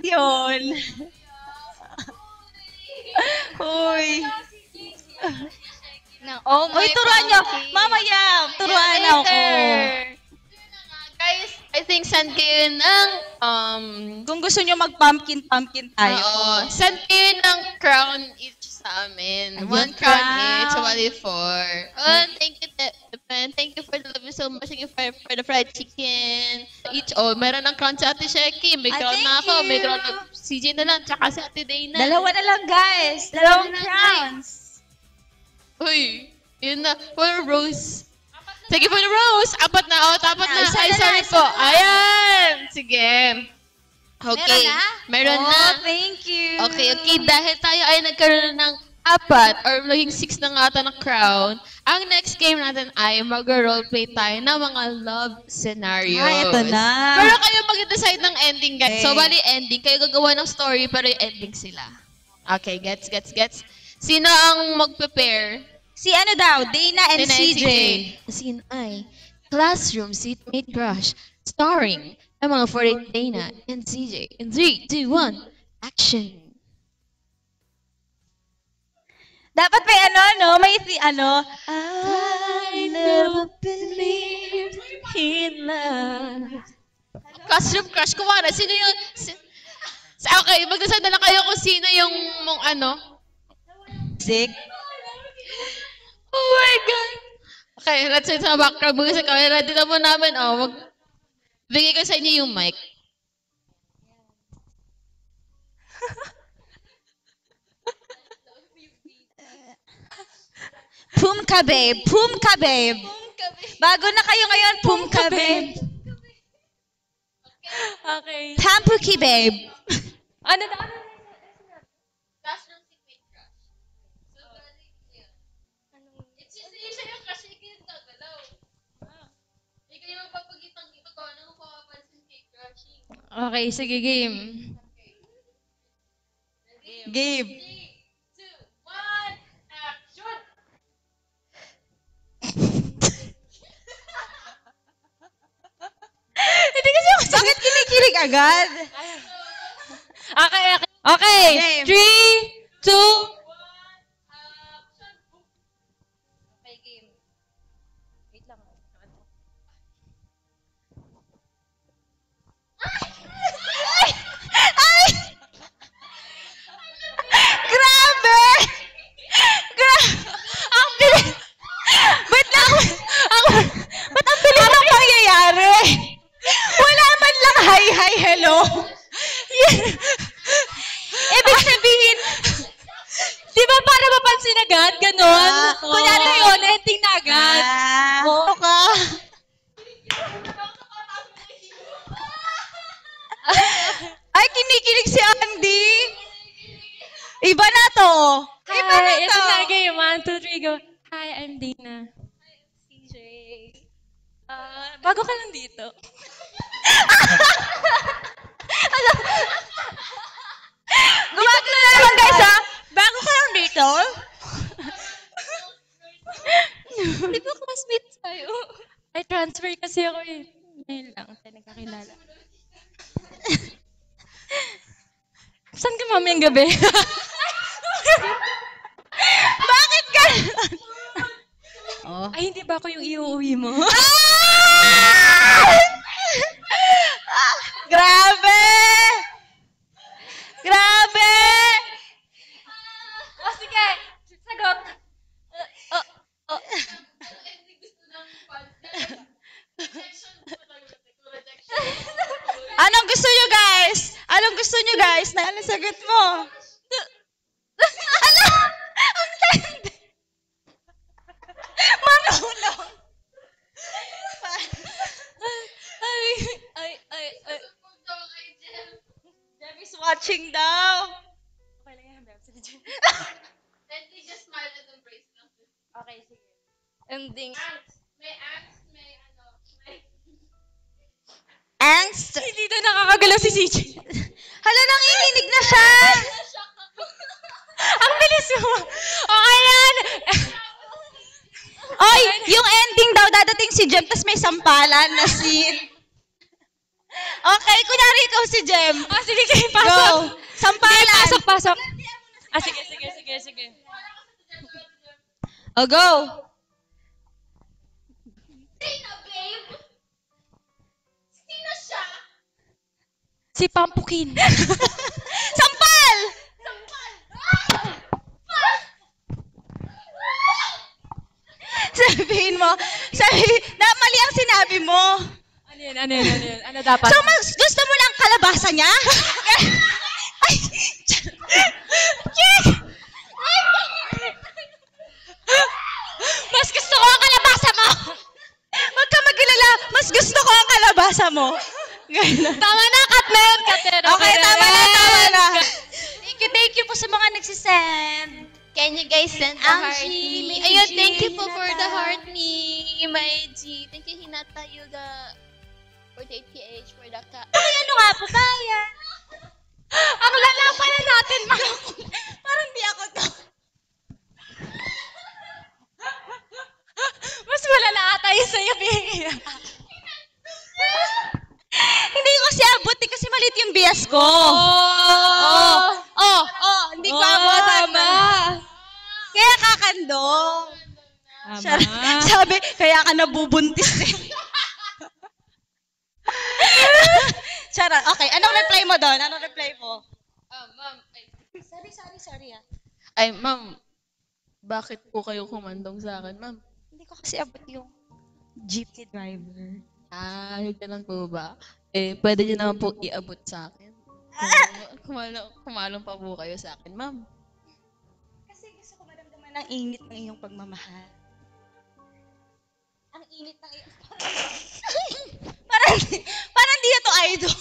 yun. Uy. Uy, turuan nyo. Mamaya, turuan ako. Guys, I think send kayo ng, Kung gusto nyo mag-pumpkin tayo. Send kayo ng crown each sa amin. Ayun, 1 crown each, 1 thank you, Tepen. Thank you for the love you so much. Thank you for the fried chicken. Each, meron ng crown si Ate Sheki. May crown na ako. May crown na CJ na lang, tsaka si Ate Dayna. Dalawa na lang, guys. Dalawang crowns. Uy, yun na. For Rose. Sige po na Rose. Apat na. Ay, sorry po. Ayan. Sige. Okay. Meron na. Thank you. Okay. Dahil tayo ay nagkaroon ng 4 or naging 6 na nga ata ng crown, ang next game natin ay mag-roleplay tayo ng mga love scenarios. Ay, ito na. Pero kayo mag-decide ng ending, guys. So, bali ending. Kayo gagawa ng story, pero yung ending sila. Okay, gets. Sino ang mag-prepare? Si ano daw? Dayna and CJ. The scene ay Classroom Seatmate Crush, starring ang mga 48 Dayna and CJ. In 3, 2, 1, action! Dapat may may I never believed in love. Classroom Crush, kumara. Sino yung... Okay, mag-decide na lang kayo kung sino yung Sick. Oh my God! Okay, let's say sa background. Mag-isa kami. Ready na po namin. Bigay ko sa inyo yung mic. Pumka babe. Bago na kayo ngayon, Pumka babe. Okay. Tampuki babe. Ano na? Classroom Seatmate Crush. So, it's just siya yung crush. Ikaw yung gagalaw. Ikaw yung magpapagitang ito ko. Ano mo papapansin kay crushing? Okay, sige, game. Game. 3, 2, 1, action! Hindi kasi ako bakit kinikilig agad? Okay. Game. 3, 2, 1, action! Okay, game. Wait lang. Ay! Grabe! Ang bilis! Ba't ang bilis ng pangyayari? Wala man lang hi, hello. Ibig sabihin, Di ba para mapansin agad? Ganon? Kunyari yun, ending na agad. Oo ka. Ay, kinikilig si Andy. Iba na to. Iba na to. Ito na game. 1, 2, 3, go. Hi, I'm Dina. Hi, I'm CJ. Bago ka lang dito. Gumagano na naman guys ha. Bago ka lang dito. Di ba classmates tayo? Ay, transfer kasi ako eh. Ngayon lang tayo nagkakilala. Saan ka mamayang gabi? Bakit gano'n? Oh. Ay, hindi ba ako yung iuuwi mo? Grabe! Grabe! Oh, sige. Sagot. Anong gusto nyo guys? Anong gusto nyo guys? Anong sagot mo? Ano? Ang tindi. Manulong. Jeff is watching daw. Okay lang yan, Beb. Sige, Jen. Let's just smile at embrace lang. Okay, sige. Ending. May angst, may ano, may... Angst. Hindi na nakakagalaw si CJ. Hala, nanginginig na siya. Ang bilis mo. Okay yan. Oy, yung ending daw, dadating si Jem, tas may sampalan na scene. Okay, kunyari ikaw si Jem. Ah, sige, sige, Go. pasok. Sampalan. Pasok, pasok. Ah, sige, sige, sige, sige. O, go. Sino, babe? Sino siya? Si Pampukin. Sampal! Sampal! Sabihin mo. Mali ang sinabi mo. Ano yun, ano yun, ano yun? Ano dapat? So, gusto mo lang kalabasa niya? Ay! Yes! Mas gusto ko ang kalabasa mo! Huwag ka mag-alala. Mas gusto ko ang kalabasa mo. Ganun. Tama na, cut na yun, cut na yun. Okay, tama na, tama na. Thank you po sa mga nagsisend. Can you guys send the Ang heart G, me? may Ayun, G, thank you po for the Hinata. heart me. My G. Thank you, Hinata Yuga. For the 8PH, for the Ano nga po kaya? Ang lala pala natin, mga. Parang di ako to. Mas malala ata yung sa'yo, Bea. Hindi ko kasi abot kasi maliit yung bias ko. Hindi ko abot. Tama. Kaya kakandong. Sabi, kaya ka nabubuntis eh. Charot. Okay, anong reply mo doon? Anong reply mo? Ma'am. Sorry ah. Ay, ma'am. Bakit po kayo kumandong sa akin, ma'am? Hindi ko kasi abot yung jeepney driver. Yung ganun po ba? Pwede niyo naman po iabot sa akin. Kumalong pa po kayo sa akin, ma'am. Kasi gusto ko maramdaman ang init ng iyong pagmamahal. Ang init ng iyong parang di na to idol.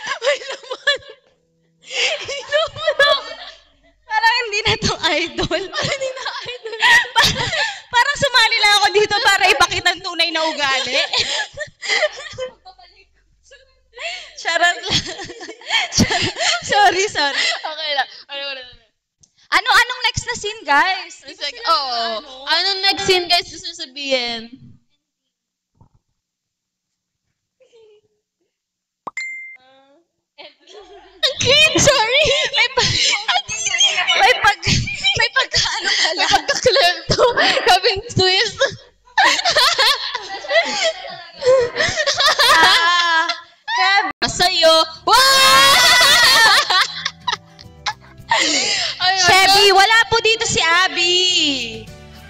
Ay naman. Parang hindi na to idol. Hindi na idol. Parang sumali lang ako dito para ipakita ang tunay na ugali. Charot lang. Sorry. Okay lang. Anong next na scene, guys? It's like, anong next scene, guys, gusto nyo sabihin? Ang cringe, sorry! May pagkaano pala. May pagkaklento. Kaming twist. Sa'yo. Wow! Chevy, wala po dito si Abby.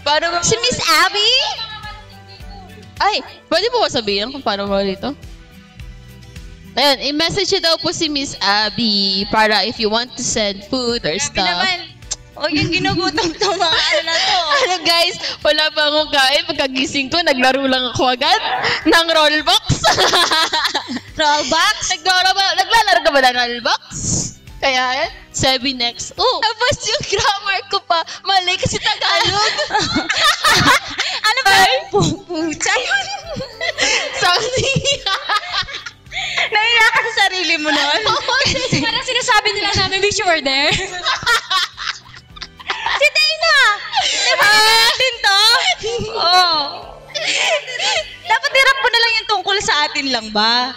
Paano ba? Si Miss Abby? Ay, pwede po ba sabihin kung paano ba dito? Ayun, i-message daw po si Miss Abby para if you want to send food or Abby stuff. naman. O yung ginugutom to mga ano na to. Ano guys, wala pa akong kain. Pagkagising ko, naglaro lang ako agad ng Rollbox. Rollbox? Naglalaro ka ba ng Rollbox? Kaya yan, 7X. Tapos yung grammar ko pa, mali kasi Tagalog. Ano ba? Pucha. Sorry. Naiyak ka sa sarili mo nun? Parang sinasabi nila namin, wish you were there. Si Dana! Diba natin to? Oo. Dapat dirap mo na lang yung tungkol sa atin lang ba?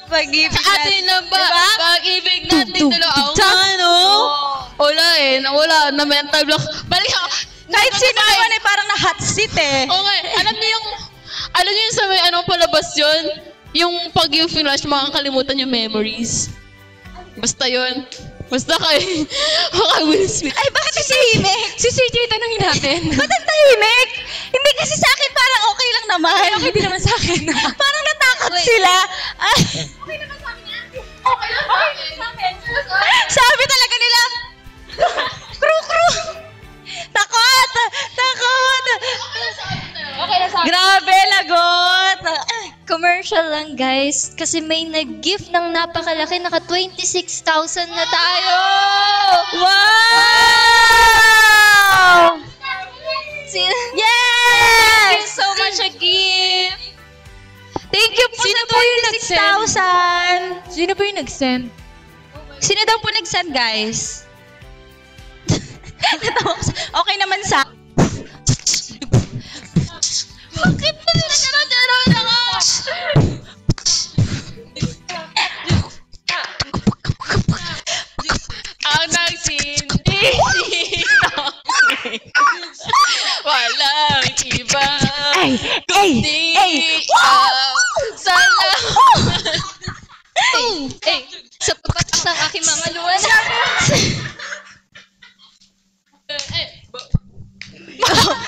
Pag-ibig Sa atin lang ba? Diba? Pag-ibig natin dalawa. Ano? Wala nawala na mental block. Balik ako. Kahit sino naman ay parang na-hot seat eh. Okay, alam niyo yung sa may palabas yun? Yung pag yung flash, makakalimutan yung memories. Basta yun. Basta kay Will Smith. Ay, bakit tahimik? Si CJ, tanongin natin. Ba't ang tahimik? Hindi kasi sa akin parang okay lang naman. Okay din naman sa akin. Parang natakot sila. Ah, Okay naman sa akin yan. Okay lang sa akin. sabi talaga nila, Kru. Takot! Okay na sa akin. Grabe, lagot! Commercial lang, guys. Kasi may nag-gift ng napakalaki. Naka 26,000 na tayo! Wow! Yes! Thank you so much a gift! Thank you po Sino sa po yung 26,000. Sino ba yung nag-send? Sino daw po nag-send, guys? Okay naman sa... Bakit? Charot ako! Sana. Sa papatak ng aking mga luwan.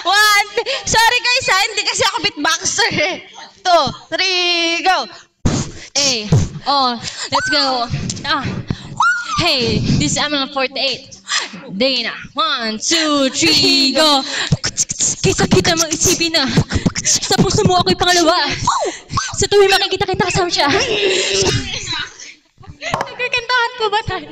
One. Sorry guys ha, hindi kasi ako beatboxer eh. 2, 3, go. Let's go. Hey, this is ML48. Dana, 1, 2, 3, go. Kaysa kita mo isipin na sa puso mo ako'y pangalawa. Sa tuwing makikita kita kasama siya. Nagkakantahan pa ba tayo?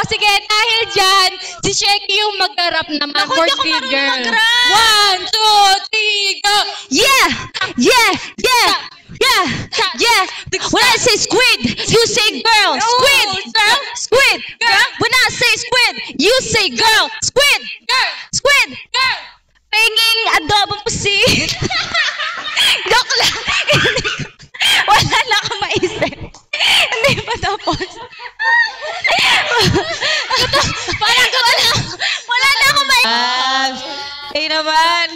Sige, dahil dyan, si Sheky yung mag-rap naman Ako, for hindi ako Speed marunong Girl. mag-rap. 1, 2, 3, go! Yeah! When I say squid, you say girl. Squid, girl. Squid, girl. When I say squid, you say girl. Squid, girl. Squid, girl. Penging adobong pusit. Joke lang. Wala na akong maisip. Hindi pa tapos. Parang wala na akong maisip. Okay naman.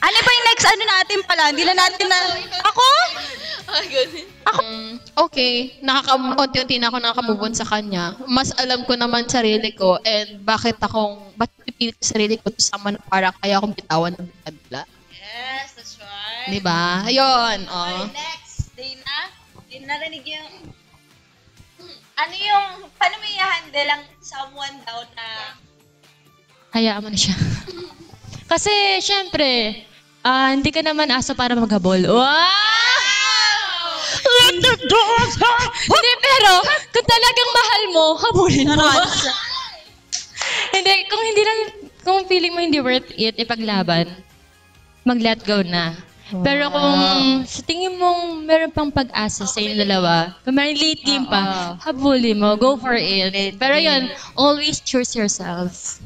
Ano ba yung next natin pala? Hindi na natin na... Ako? Okay, unti-unti na ako nakaka-move on sa kanya. Mas alam ko naman sarili ko and bakit pipilit ko sarili ko to someone na para kaya akong bitawan ng bigla. Yes, that's right. Diba? Ayun, Okay, next. Dana, narinig yung... paano mo i-handle ang someone daw na... Hayaan mo na siya. Kasi, syempre, hindi ka naman aso para maghabol. Wow! Let the doors out! Hindi, pero, kung talagang mahal mo, habulin mo. Kung feeling mo hindi worth it, ipaglaban, mag-let go na. Pero kung sa tingin mong meron pang pag-asa sa inyong dalawa, kung may late game pa, habulin mo, go for it. Pero yun, always choose yourself.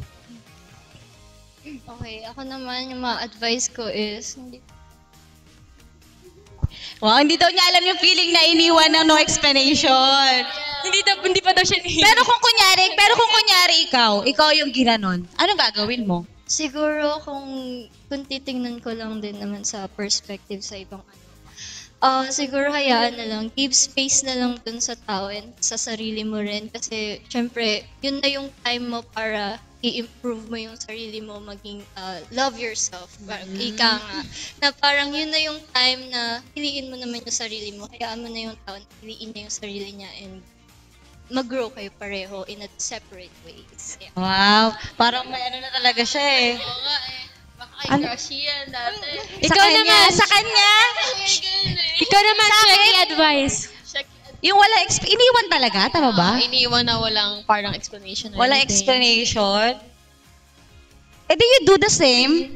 Okay, ako naman, yung ma-advise ko is, Wow, hindi daw niya alam yung feeling na iniwan ng no explanation. Hindi pa daw siya Pero kung kunyari ikaw yung ginanon, anong gagawin mo? siguro kung titingnan ko lang din naman sa perspective sa ibang siguro hayaan na lang, give space na lang dun sa tao and sa sarili mo rin kasi syempre, yun na yung time mo para i-improve mo yung sarili mo, maging love yourself. Parang ika nga, na parang yun na yung time na piliin mo naman yung sarili mo, hayaan mo na yung tao na piliin niya yung sarili niya and mag-grow kayo pareho in a separate ways. Yeah. Wow, parang may na talaga siya eh. Oo nga eh. Baka crush yan dati. Sa kanya, Ikaw naman, Sheky, advice. yung wala, iniwan talaga, tama ba? Iniwan na walang parang explanation. or Wala anything. explanation. Eh, do you do the same?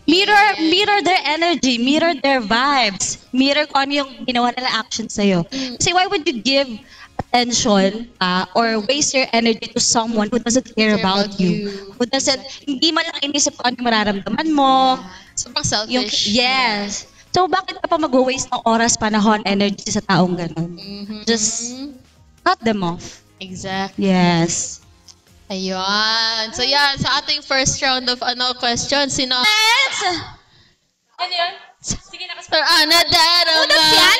Mirror their energy, mirror their vibes, mirror kung ano yung ginawa nila action sa'yo. Kasi why would you give attention or waste your energy to someone who doesn't care about you? Who doesn't, hindi man lang inisip kung ano yung mararamdaman mo. Sobrang selfish. Yes. So, bakit ka pa mag-waste ng oras, panahon, energy sa taong ganun? Just cut them off. Exactly. Yes. Ayun. So yan, sa ating first round of question, sino? Ano yun? Sige na, Sir Ana Darama. Unos yan?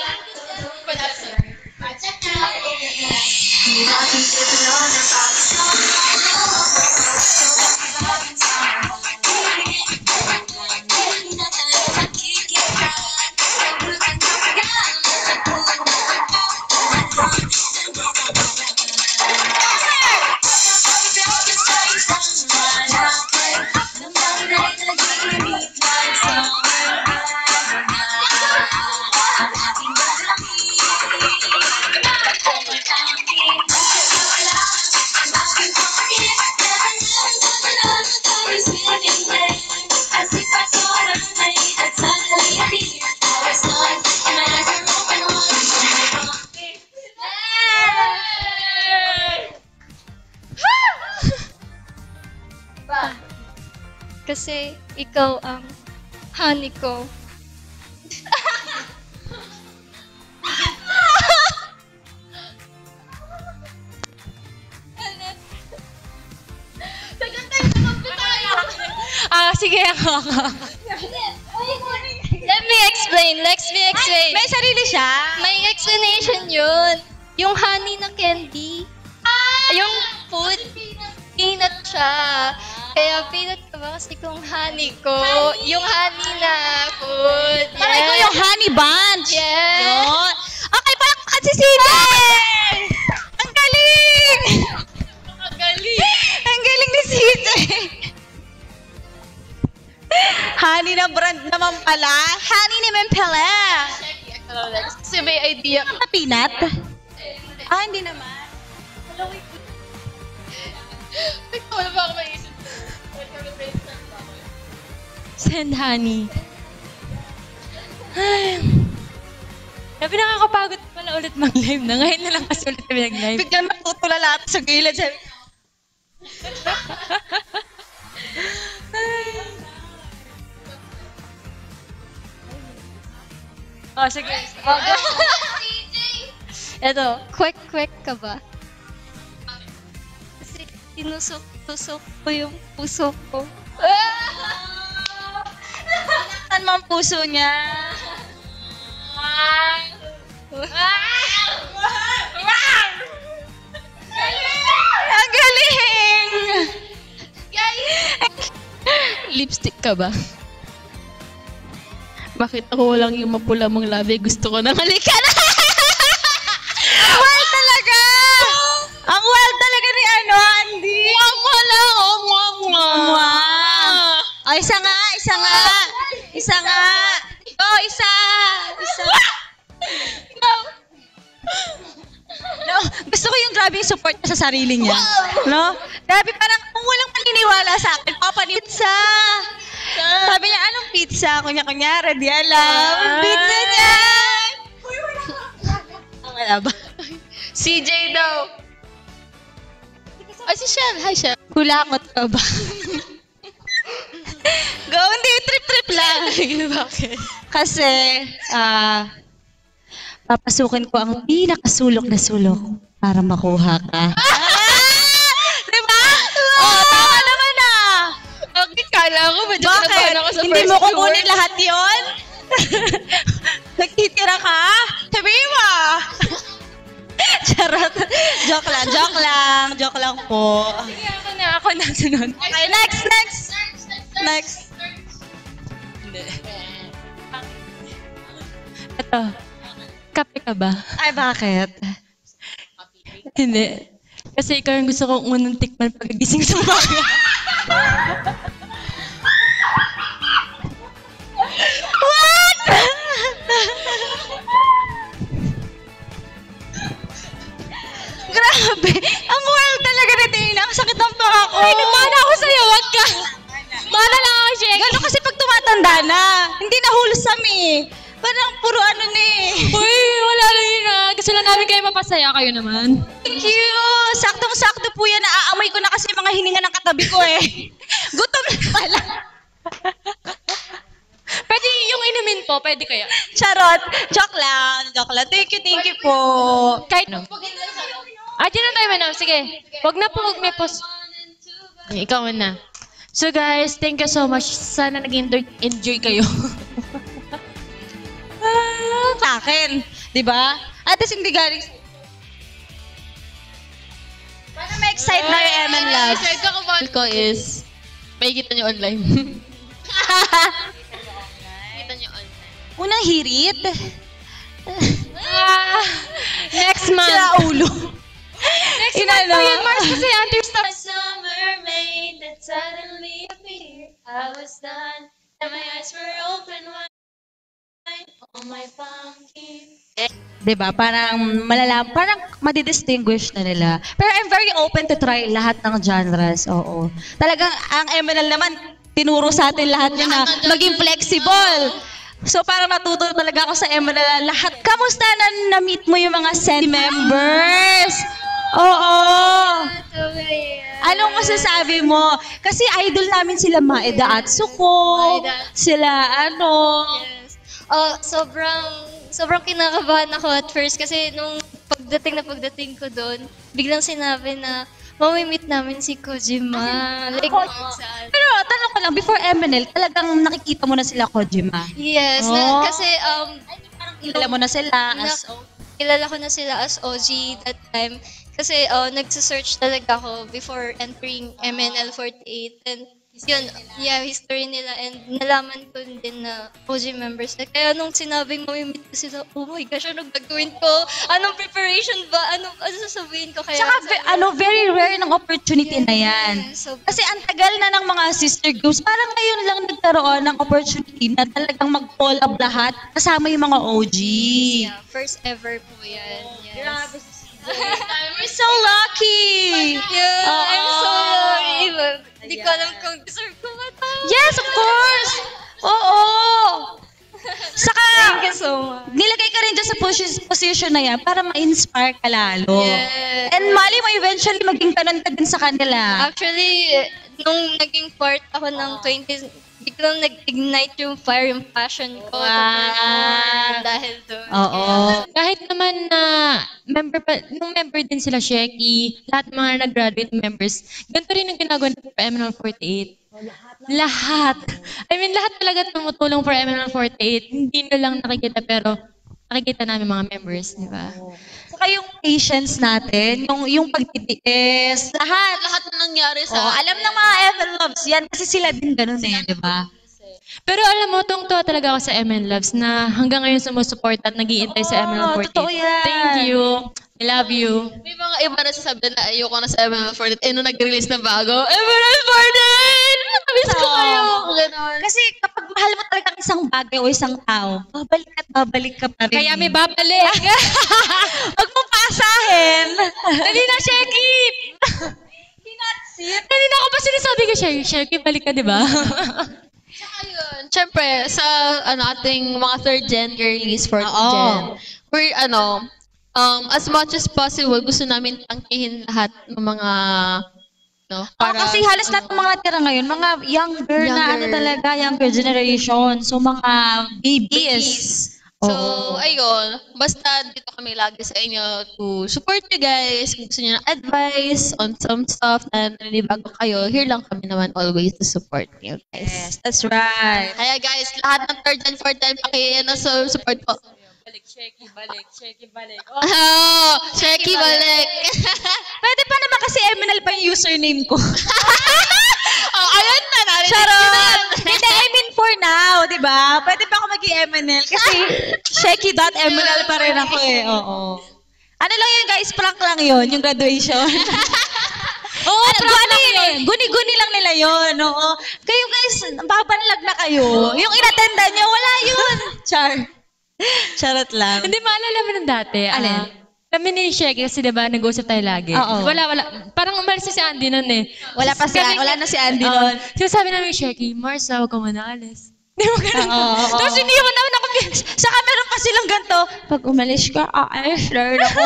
Kasi ikaw ang honey ko. Sige ako. Let me explain. May sarili siya. May explanation yun. Yung honey na candy. Yung food. Peanut siya. Kaya peanut ka ba? Kasi kung honey ko, yung honey na food. Parang ikaw yung honey bunch. Yes. Yun. Okay, palakpakan si CJ! Ang galing! Ang galing ni CJ! Honey na brand naman pala. Honey naman pala. Kasi may idea. Na peanut? Hindi naman. Ikaw na ba ako maisip? Send honey. Ay. Sabi nakakapagod pala ulit mag-live na. Ngayon na lang kasi ulit kami nag-live. Biglang natutulala sa gilid. Sabi, Sige. Eto, kwek-kwek ka ba? Kasi tinusok-tusok ko yung puso ko. saan mo ang puso niya? Ang galing! Lipstick ka ba? Bakit ako lang yung mapula mong labi? Gusto ko nang halikan. Ang wild talaga! Ang wild talaga ni Andy! Wala, Wow! Isa nga! Isa! No, gusto ko yung grabe yung support niya sa sarili niya. No? Grabe, parang kung walang paniniwala sa akin, pizza! Sabi niya, anong pizza? Kunya-kunyari, di alam. Pizza niya! Wala ba? CJ daw. Ay, si Shell. Hi, Shell. Kulangot ka ba? Go, hindi. Trip-trip lang. Bakit? Kasi, papasukin ko ang pinakasulok na sulok para makuha ka. Diba? Tama naman Okay, kala ko. Medyo Bakit? kinabahan ako sa Hindi first mo word. kukunin lahat yon? Nagtitira ka? Sabihin mo! Charot. Joke lang po. Sige, ako na sunod. Okay, next. Ito. Kape ka ba? Ay, bakit? Hindi. Kasi ikaw yung gusto kong unang tikman pagkagising sa umaga. What? Grabe. Ang wild talaga na Dana. Ang sakit ng paa ko. Ay, nagmana ako sa'yo. Wag ka. Mana lang ako, Shek. Gano'n kasi pag tumatanda na, hindi na wholesome eh. Parang puro ano na eh. Uy, wala lang yun ah. Gusto lang namin kayo mapasaya. Kayo naman. Thank you! Saktong-sakto po yan. Naaamoy ko na kasi mga hininga ng katabi ko eh. Gutom na pala. Pwede yung inumin po. Pwede kaya. Charot. Joke lang. Thank you po. Kahit no. Di na tayo na. Sige. Wag na po. Wag may post. Ikaw na. So guys, thank you so much. Sana nag-enjoy kayo. Sa akin. Diba? At least hindi galing. Para ma-excite na yung M and Labs. Share ka ko is, may kita nyo online. Kita nyo online. Unang hirit. Next month. Sira ulo. Next month po yun, Mars. Kasi understand. Summer rain that suddenly appeared. I was done and my eyes were open wide. Oh my pumpkin. Diba? Parang parang madidistinguish na nila. Pero I'm very open to try lahat ng genres. Oo. Talagang ang MNL naman, tinuro sa atin lahat yun na maging flexible. So parang natuto talaga ako sa MNL lahat. Kamusta na na-meet mo yung mga SEN members? Oo. Anong masasabi mo? Kasi idol namin sila Maeda Atsuko. Sila Sobrang kinakabahan ako at first kasi nung pagdating ko doon, biglang sinabi na mamimit namin si Kojima. Like, Pero matanong ko lang, before MNL, talagang nakikita mo na sila Kojima. Yes, Oh. kasi Kilala mo na sila kilala ko na sila as OG that time. Kasi nagsa-search talaga ako before entering MNL48. And yun, history nila. And nalaman ko din na OG members na. Kaya nung sinabing mamimit ko sila, oh my gosh, anong gagawin ko? Anong preparation ba? Ano sasabihin ko? Kaya, Tsaka very rare ng opportunity na yan. So, Kasi ang tagal na ng mga sister groups, parang ngayon lang nagkaroon ng opportunity na talagang mag-collab lahat kasama yung mga OG. yeah, first ever po yan. Yes. We're so lucky! Yeah, I'm so Oo. sorry. Hindi ko alam kung deserve ko ba ito. Yes, of course! Oo! Saka, Thank you so much. nilagay ka rin dyan sa position na yan para ma-inspire ka lalo. Yes. And mali mo eventually maging kanon ka din sa kanila. Actually, nung naging part ako ng 20s, biglang nag-ignite yung fire, yung passion ko. Wow. Dahil doon. Oo. Kahit naman na nung member din sila Sheki, lahat mga nag-graduate members, ganito rin ang ginagawa natin for MNL48. Lahat. I mean, lahat talaga tumutulong for MNL48. Hindi nyo lang nakikita, pero nakikita namin mga members, di ba? Saka yung patience natin, yung pagtitiis, lahat. Lahat na nangyari sa Alam ng mga MN Loves yan kasi sila din ganun di ba? Pero alam mo, tungtuwa talaga ako sa MN Loves na hanggang ngayon sumusuport at nag-iintay sa MNL48. totoo yan. Thank you. I love you. May mga iba na sasabi na ayoko na sa MNL48. Nung nag-release na bago, MNL48! Miss ko kayo! Ganon. Kasi kapag mahal mo talaga ang isang bagay o isang tao, babalik ka pa rin. Kaya may babalik. Huwag mo paasahin. Dali na, Sheki! Dali na ako pa sinasabi ko, Sheki, balik ka, di ba? Ayun, syempre, sa ating mga third gen girlies, fourth Oo. gen, we're as much as possible, gusto namin tangkihin lahat ng mga, Kasi halos lahat ng mga natira ngayon, mga younger na younger generation. So mga babies. So, ayun, basta dito kami lagi sa inyo to support you guys. Kung gusto niyo ng advice on some stuff na nanibago kayo, here lang kami naman always to support you guys. Yes, that's right. Kaya guys, lahat ng third and fourth time support po. Balik, Sheki, balik. Oh, Sheki balik. Pwede pa naman kasi MNL pa yung username ko. Ayun na, narinig Charot! Hindi, I mean for now, di ba? Pwede pa ako maging MNL kasi Sheki.MNL pa rin ako Oo. Ano lang yun guys, prank lang yun, yung graduation. Prank lang yun. Guni-guni lang nila yun. Oo. Kayo guys, babanlag na kayo. Yung inattenda nyo, wala yun. Charot lang. Hindi, maalala mo nung dati. Alin? Kami ni Sheki kasi diba, nag-uusap tayo lagi. Oo. Wala. Parang umalis na si Andy nun eh. Wala na si Andy Oo. nun. Sinasabi namin ni Sheki, Mars, huwag ka muna alis. Di mo ganun. Oo. Tapos iniwan naman ako. Saka meron pa silang ganito, pag umalis ka, aalis na ako.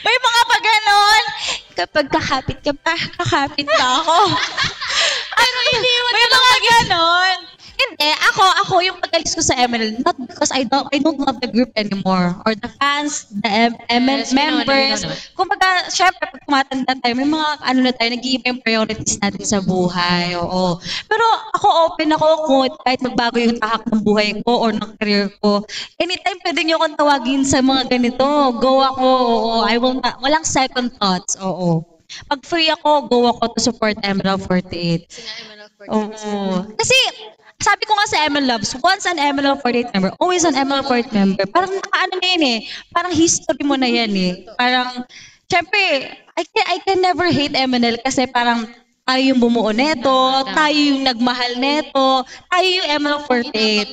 May mga pa ganon. Kapag kakapit ka pa, kakapit na ako. Pero iniwan may mga ganon. Hindi, ako yung pag-alis ko sa ML, not because I don't love the group anymore or the fans, the ML Yes, we know members. naman. Kumbaga, syempre, pag tumatanda tayo, may mga na tayo, nag-iiba yung priorities natin sa buhay. Oo. Pero ako open ako kung kahit magbago yung tahak ng buhay ko or ng career ko. Anytime pwede niyo akong tawagin sa mga ganito. Go ako. Oo. I will not, walang second thoughts. Oo. Pag free ako, go ako to support ML48. Oo. Kasi, sabi ko nga sa ML Loves, once an ML48 member, always an ML48 member. Parang nakaano na yun eh. Parang history mo na yan eh. Parang, syempre, I can never hate MNL kasi parang tayo yung bumuo neto, tayo yung nagmahal neto, tayo yung ML48.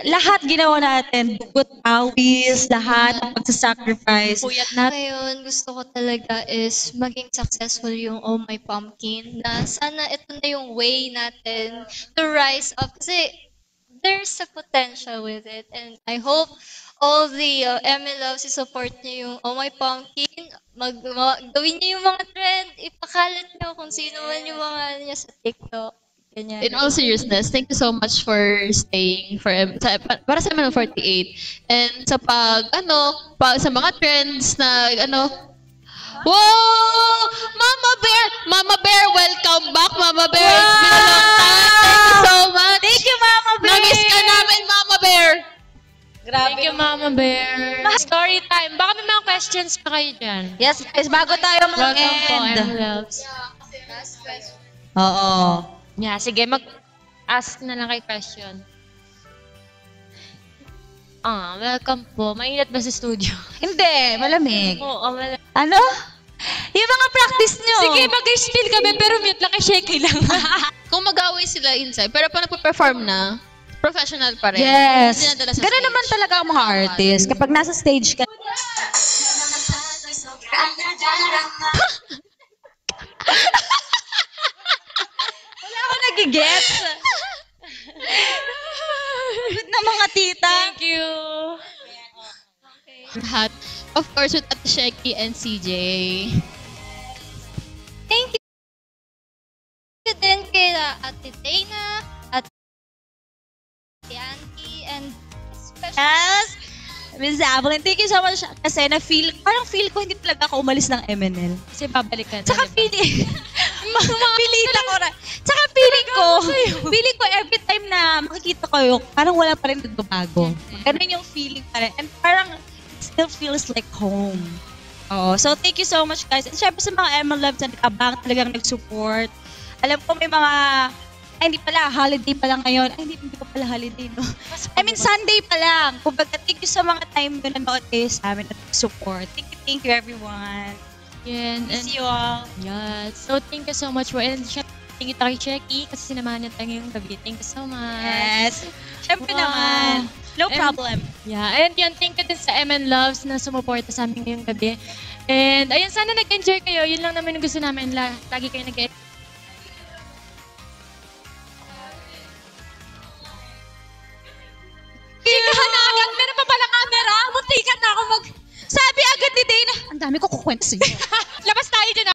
Lahat ginawa natin, dugot, awis, lahat, ang pagsasacrifice. Ngayon, gusto ko talaga is maging successful yung Oh My Pumpkin. Na sana ito na yung way natin to rise up. Kasi there's a potential with it. And I hope all the MLOs support niyo yung Oh My Pumpkin. Gawin niyo yung mga trend. Ipakalat niyo kung sino man yung mga niya sa TikTok. Ganyan. In all seriousness, thank you so much for staying para sa ML48 and sa sa mga trends na wow! Mama Bear, welcome back, Mama Bear. It's been a long Thank you, Mama Bear. Story time. Baka may mga questions pa kayo dyan. Yes, guys, bago tayo Welcome po, mag-end. M-Loves. Oo. Yeah, sige, mag-ask na lang kayo question. Welcome po. Mainit ba sa studio? Hindi, malamig. Oo, wala. Ano? Yung mga practice nyo. Sige, mag-spill kami, pero mute lang kay Sheki lang. Kung mag-away sila inside, pero pag nagpo-perform na, professional pa rin. Yes. Dinadala sa Ganun stage. naman talaga ang mga artist. Kapag nasa stage ka, wala ako nagigets. Good na mga tita. Thank you. Lahat. Of course, with Ate Sheki and CJ. Thank you din kay Ate Dana, Ate Auntie, and especially Yes. Miss Evelyn, thank you so much. Kasi parang feel ko hindi talaga ako umalis ng MNL. Kasi babalik ka na. Tsaka diba? pilita ko rin. Tsaka feeling ko every time na makikita ko yung, parang wala pa rin nagbabago. Ganun yung feeling pa rin. And parang it still feels like home. Oo. So, thank you so much, guys. And syempre sa mga ML Loves na nag-abang talagang nag-support. Alam ko may mga, hindi pala, holiday pa lang ngayon. Hindi pa pala holiday, no? I mean, Sunday pa lang. Kumbaga, thank you sa mga time na nanood kayo sa amin at support. Thank you, everyone. Yan. Miss you all. Yeah. So, thank you so much po. And syempre, thank you kay Sheki kasi sinamahan niya tayo ngayong gabi. Thank you so much. Yes. Syempre Wow. naman. No And- problem. Yeah, and yun, thank you din sa MN Loves na sumuporta sa amin ngayong gabi. And ayun, sana nag-enjoy kayo. Yun lang naman yung gusto namin. Lagi kayo nag-enjoy. Ikaw na agad. Meron pa pala camera. Muntikan na ako Sabi agad ni Dana, ang dami ko kukwento sa'yo.